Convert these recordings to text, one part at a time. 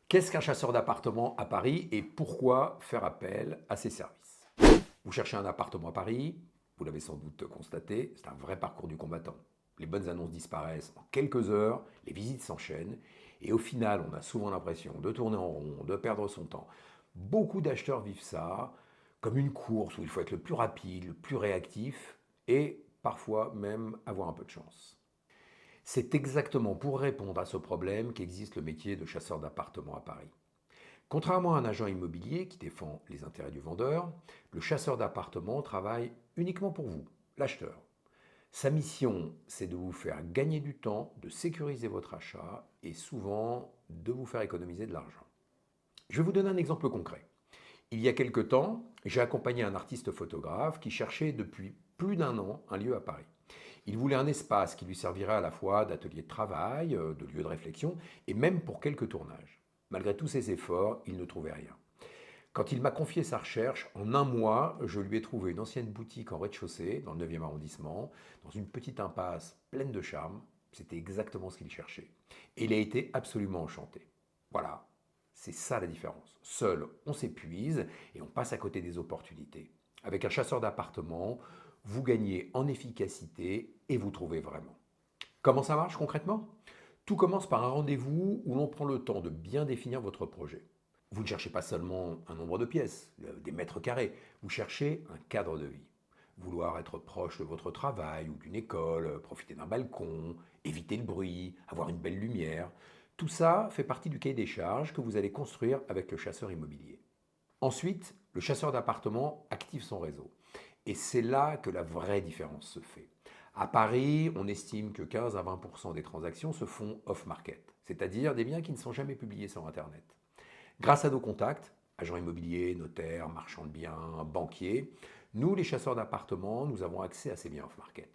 Qu'est-ce qu'un chasseur d'appartements à Paris et pourquoi faire appel à ses services? Vous cherchez un appartement à Paris, vous l'avez sans doute constaté, c'est un vrai parcours du combattant. Les bonnes annonces disparaissent en quelques heures, les visites s'enchaînent et au final, on a souvent l'impression de tourner en rond, de perdre son temps. Beaucoup d'acheteurs vivent ça comme une course où il faut être le plus rapide, le plus réactif et parfois même avoir un peu de chance. C'est exactement pour répondre à ce problème qu'existe le métier de chasseur d'appartements à Paris. Contrairement à un agent immobilier qui défend les intérêts du vendeur, le chasseur d'appartements travaille uniquement pour vous, l'acheteur. Sa mission, c'est de vous faire gagner du temps, de sécuriser votre achat et souvent de vous faire économiser de l'argent. Je vais vous donner un exemple concret. Il y a quelque temps, j'ai accompagné un artiste photographe qui cherchait depuis plus d'un an un lieu à Paris. Il voulait un espace qui lui servirait à la fois d'atelier de travail, de lieu de réflexion et même pour quelques tournages. Malgré tous ses efforts, il ne trouvait rien. Quand il m'a confié sa recherche, en un mois, je lui ai trouvé une ancienne boutique en rez-de-chaussée, dans le 9e arrondissement, dans une petite impasse pleine de charme. C'était exactement ce qu'il cherchait. Et il a été absolument enchanté. Voilà, c'est ça la différence. Seul, on s'épuise et on passe à côté des opportunités. Avec un chasseur d'appartements, vous gagnez en efficacité et vous trouvez vraiment. Comment ça marche concrètement? Tout commence par un rendez-vous où l'on prend le temps de bien définir votre projet. Vous ne cherchez pas seulement un nombre de pièces, des mètres carrés, vous cherchez un cadre de vie. Vouloir être proche de votre travail ou d'une école, profiter d'un balcon, éviter le bruit, avoir une belle lumière, tout ça fait partie du cahier des charges que vous allez construire avec le chasseur immobilier. Ensuite, le chasseur d'appartements active son réseau. Et c'est là que la vraie différence se fait. À Paris, on estime que 15 à 20% des transactions se font off-market, c'est-à-dire des biens qui ne sont jamais publiés sur Internet. Grâce à nos contacts, agents immobiliers, notaires, marchands de biens, banquiers, nous, les chasseurs d'appartements, nous avons accès à ces biens off-market.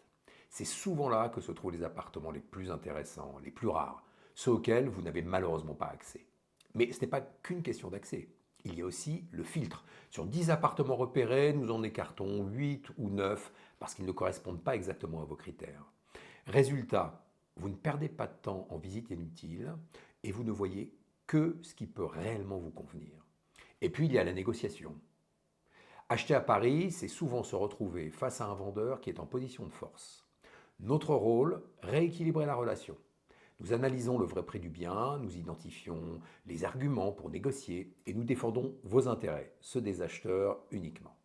C'est souvent là que se trouvent les appartements les plus intéressants, les plus rares, ceux auxquels vous n'avez malheureusement pas accès. Mais ce n'est pas qu'une question d'accès. Il y a aussi le filtre. Sur 10 appartements repérés, nous en écartons 8 ou 9 parce qu'ils ne correspondent pas exactement à vos critères. Résultat, vous ne perdez pas de temps en visite inutile et vous ne voyez que ce qui peut réellement vous convenir. Et puis il y a la négociation. Acheter à Paris, c'est souvent se retrouver face à un vendeur qui est en position de force. Notre rôle, rééquilibrer la relation. Nous analysons le vrai prix du bien, nous identifions les arguments pour négocier et nous défendons vos intérêts, ceux des acheteurs uniquement.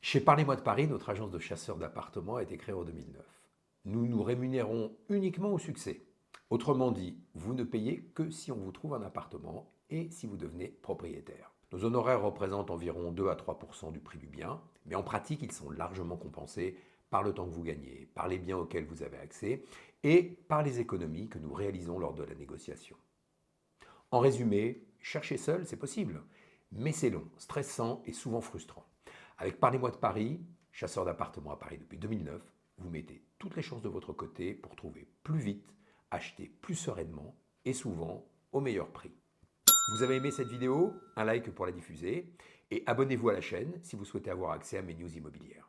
Chez Parlez-moi de Paris, notre agence de chasseurs d'appartements a été créée en 2009. Nous nous rémunérons uniquement au succès. Autrement dit, vous ne payez que si on vous trouve un appartement et si vous devenez propriétaire. Nos honoraires représentent environ 2 à 3% du prix du bien, mais en pratique, ils sont largement compensés par le temps que vous gagnez, par les biens auxquels vous avez accès et par les économies que nous réalisons lors de la négociation. En résumé, chercher seul, c'est possible, mais c'est long, stressant et souvent frustrant. Avec Parlez-moi de Paris, chasseur d'appartements à Paris depuis 2009, vous mettez toutes les chances de votre côté pour trouver plus vite, acheter plus sereinement et souvent au meilleur prix. Vous avez aimé cette vidéo? Un like pour la diffuser et abonnez-vous à la chaîne si vous souhaitez avoir accès à mes news immobilières.